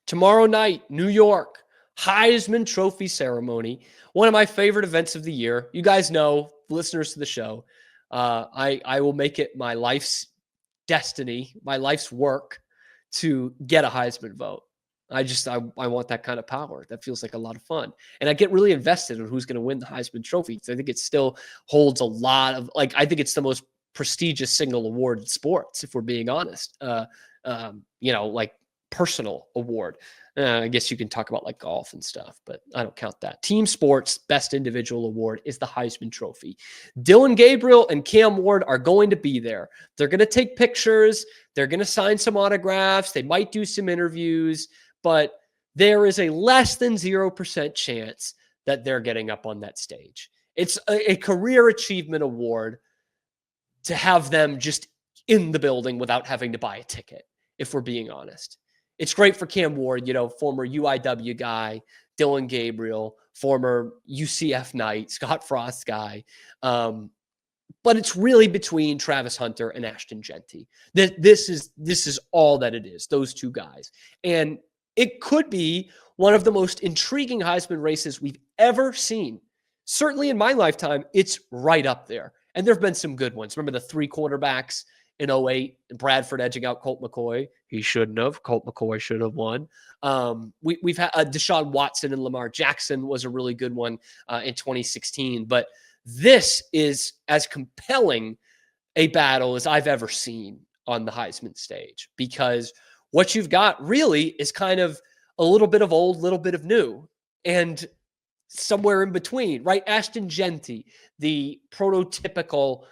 Tomorrow night, New York, Heisman Trophy ceremony. One of my favorite events of the year. You guys know, listeners to the show, I will make it my life's destiny, my life's work to get a Heisman vote. I want that kind of power. That feels like a lot of fun. And I get really invested in who's going to win the Heisman Trophy. I think it still holds a lot of, I think it's the most prestigious single award in sports, if we're being honest. Like personal award. I guess you can talk about like golf and stuff, but I don't count that. Team sports best individual award is the Heisman Trophy. Dillon Gabriel and Cam Ward are going to be there. They're going to take pictures. They're going to sign some autographs. They might do some interviews, but there is a less than 0% chance that they're getting up on that stage. It's a career achievement award to have them just in the building without having to buy a ticket, if we're being honest. It's great for Cam Ward, former UIW guy, Dillon Gabriel, former UCF Knight, Scott Frost guy. But it's really between Travis Hunter and Ashton Jeanty. This is all that it is, those two guys. And it could be one of the most intriguing Heisman races we've ever seen. Certainly in my lifetime, it's right up there. And there have been some good ones. Remember the 3 quarterbacks in 2008, Bradford edging out Colt McCoy. He shouldn't have. Colt McCoy should have won. We've had Deshaun Watson and Lamar Jackson was a really good one in 2016. But this is as compelling a battle as I've ever seen on the Heisman stage, because what you've got really is kind of a little bit of old, little bit of new, and somewhere in between, right? Ashton Jeanty, the prototypical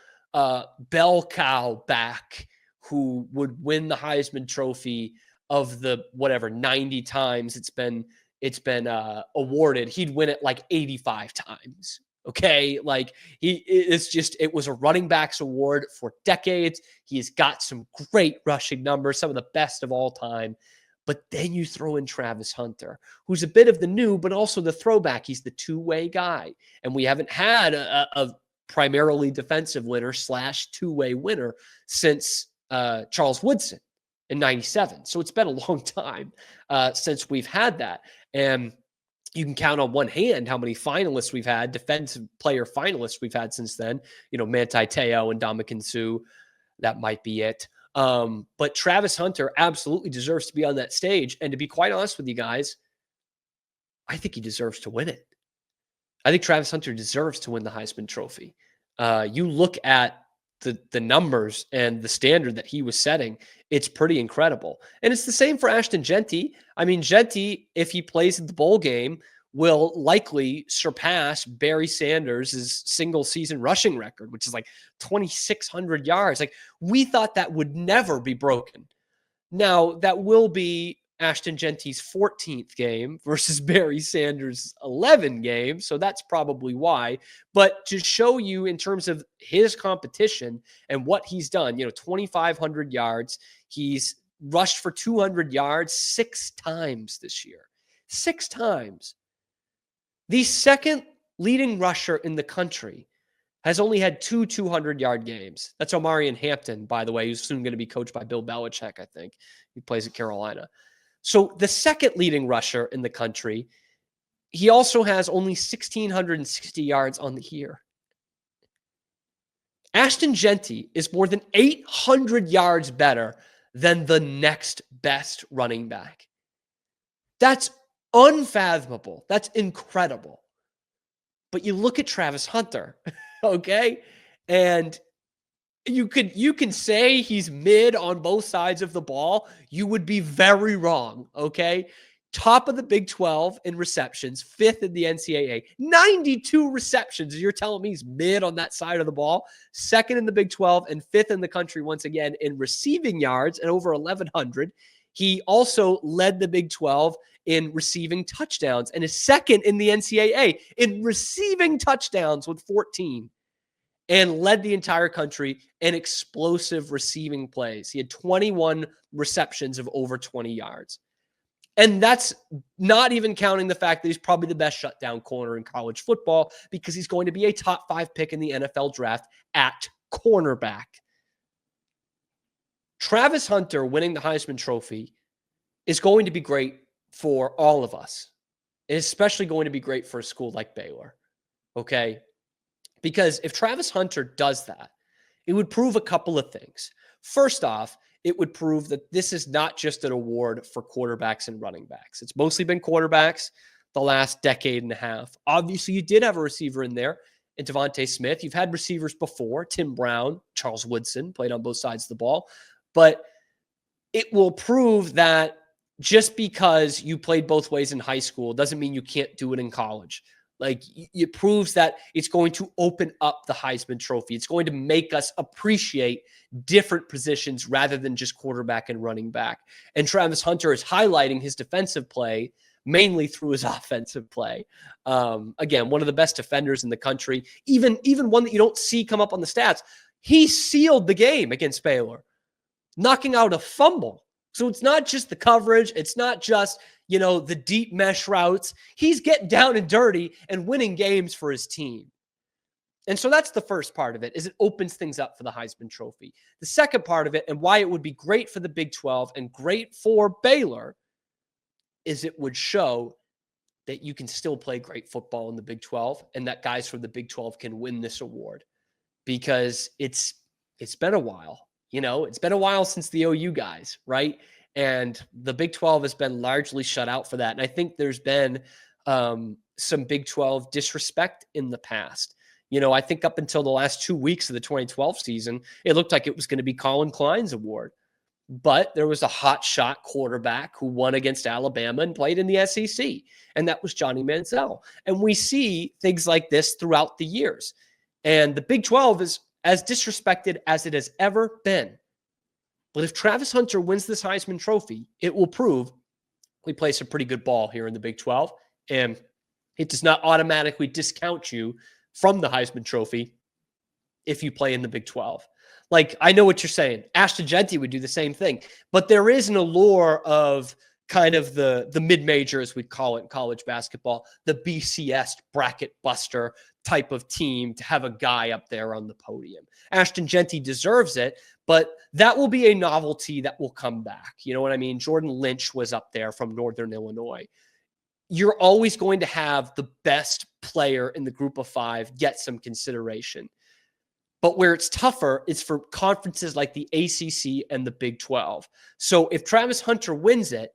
bell cow back who would win the Heisman Trophy of the 90 times it's been awarded. He'd win it like 85 times. Okay. Like it was a running backs award for decades. He's got some great rushing numbers, some of the best of all time. But then you throw in Travis Hunter, who's a bit of the new, but also the throwback. He's the two-way guy. And we haven't had a primarily defensive winner / two-way winner since Charles Woodson in 97. So it's been a long time since we've had that. And you can count on one hand how many finalists we've had, defensive player finalists we've had since then. Manti Te'o and Ndamukong Suh, that might be it. But Travis Hunter absolutely deserves to be on that stage. And to be quite honest with you guys, I think he deserves to win it. I think Travis Hunter deserves to win the Heisman Trophy. You look at the numbers and the standard that he was setting, it's pretty incredible. And it's the same for Ashton Jeanty. I mean, Jeanty, if he plays in the bowl game, will likely surpass Barry Sanders' single season rushing record, which is like 2,600 yards. Like, we thought that would never be broken. Now, that will be Ashton Jeanty's 14th game versus Barry Sanders' 11 games. So that's probably why. But to show you in terms of his competition and what he's done, 2,500 yards, he's rushed for 200 yards 6 times this year. 6 times. The second leading rusher in the country has only had 2 200-yard games. That's Omarion Hampton, by the way, who's soon going to be coached by Bill Belichick, I think. He plays at Carolina. So the second leading rusher in the country, he also has only 1,660 yards on the year. Ashton Jeanty is more than 800 yards better than the next best running back. That's unfathomable. That's incredible. But you look at Travis Hunter, okay? And you can say he's mid on both sides of the ball. You would be very wrong, okay? Top of the Big 12 in receptions, 5th in the NCAA, 92 receptions. You're telling me he's mid on that side of the ball? 2nd in the Big 12 and 5th in the country once again in receiving yards at over 1,100. He also led the Big 12 in receiving touchdowns and is 2nd in the NCAA in receiving touchdowns with 14, and led the entire country in explosive receiving plays. He had 21 receptions of over 20 yards. And that's not even counting the fact that he's probably the best shutdown corner in college football, because he's going to be a top 5 pick in the NFL draft at cornerback. Travis Hunter winning the Heisman Trophy is going to be great for all of us. It's especially going to be great for a school like Baylor. Okay. Because if Travis Hunter does that, it would prove a couple of things. First off, it would prove that this is not just an award for quarterbacks and running backs. It's mostly been quarterbacks the last decade and a half. Obviously, you did have a receiver in there in Devontae Smith. You've had receivers before, Tim Brown, Charles Woodson, played on both sides of the ball. But it will prove that just because you played both ways in high school doesn't mean you can't do it in college. Like, it proves that it's going to open up the Heisman Trophy. It's going to make us appreciate different positions rather than just quarterback and running back. And Travis Hunter is highlighting his defensive play mainly through his offensive play. Again, one of the best defenders in the country, even one that you don't see come up on the stats. He sealed the game against Baylor, knocking out a fumble. So it's not just the coverage. It's not just, the deep mesh routes. He's getting down and dirty and winning games for his team. And so that's the first part of it, is it opens things up for the Heisman Trophy. The second part of it, and why it would be great for the Big 12 and great for Baylor, is it would show that you can still play great football in the Big 12 and that guys from the Big 12 can win this award, because it's been a while. It's been a while since the OU guys, right? And the Big 12 has been largely shut out for that. And I think there's been some Big 12 disrespect in the past. I think up until the last 2 weeks of the 2012 season, it looked like it was going to be Colin Klein's award. But there was a hot shot quarterback who won against Alabama and played in the SEC, and that was Johnny Manziel. And we see things like this throughout the years. And the Big 12 is as disrespected as it has ever been. But if Travis Hunter wins this Heisman Trophy, it will prove we play some pretty good ball here in the Big 12. And it does not automatically discount you from the Heisman Trophy if you play in the Big 12. Like, I know what you're saying. Ashton Jeanty would do the same thing. But there is an allure of kind of the mid-major, as we'd call it in college basketball, the BCS bracket buster type of team, to have a guy up there on the podium. Ashton Jeanty deserves it, but that will be a novelty that will come back. You know what I mean? Jordan Lynch was up there from Northern Illinois. You're always going to have the best player in the group of five get some consideration. But where it's tougher is for conferences like the ACC and the Big 12. So if Travis Hunter wins it,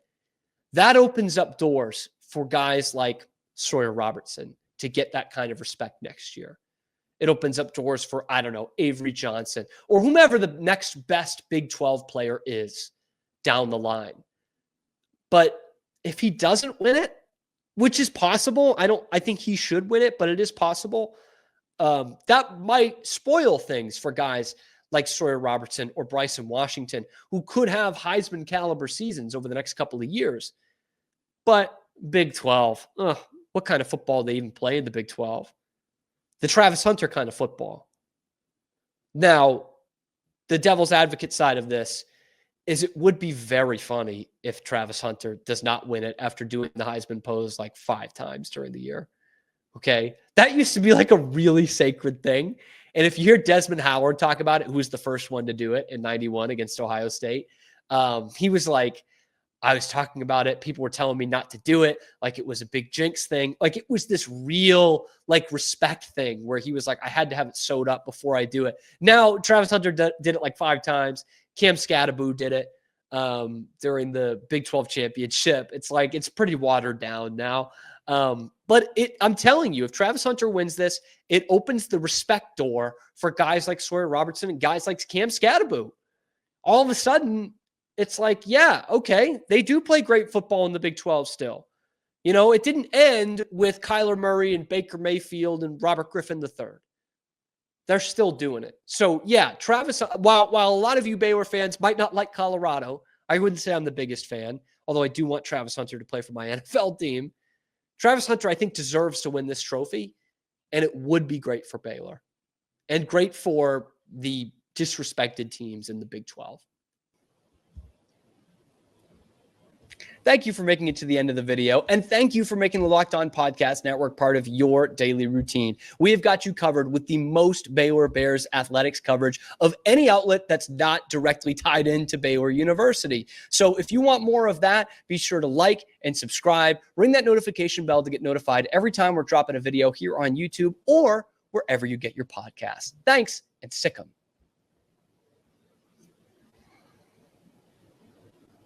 that opens up doors for guys like Sawyer Robertson to get that kind of respect next year. It opens up doors for, Avery Johnson or whomever the next best Big 12 player is down the line. But if he doesn't win it, which is possible, I think he should win it, but it is possible. That might spoil things for guys like Sawyer Robertson or Bryson Washington, who could have Heisman caliber seasons over the next couple of years. But Big 12, what kind of football do they even play in the Big 12? The Travis Hunter kind of football. Now, the devil's advocate side of this is it would be very funny if Travis Hunter does not win it after doing the Heisman pose like 5 times during the year. Okay. That used to be like a really sacred thing. And if you hear Desmond Howard talk about it, who was the first one to do it in 91 against Ohio State, he was like, I was talking about it. People were telling me not to do it. Like it was a big jinx thing. Like it was this real like respect thing where he was like, I had to have it sewed up before I do it. Now, Travis Hunter did it like 5 times. Cam Scatterbo did it during the Big 12 championship. It's like, it's pretty watered down now. But I'm telling you, if Travis Hunter wins this, it opens the respect door for guys like Sawyer Robertson and guys like Cam Scatterbo. All of a sudden, it's like, yeah, okay, they do play great football in the Big 12 still. It didn't end with Kyler Murray and Baker Mayfield and Robert Griffin III. They're still doing it. So, yeah, Travis, while a lot of you Baylor fans might not like Colorado, I wouldn't say I'm the biggest fan, although I do want Travis Hunter to play for my NFL team. Travis Hunter, I think, deserves to win this trophy, and it would be great for Baylor and great for the disrespected teams in the Big 12. Thank you for making it to the end of the video. And thank you for making the Locked On Podcast Network part of your daily routine. We have got you covered with the most Baylor Bears athletics coverage of any outlet that's not directly tied into Baylor University. So if you want more of that, be sure to like and subscribe. Ring that notification bell to get notified every time we're dropping a video here on YouTube or wherever you get your podcasts. Thanks, and sick 'em.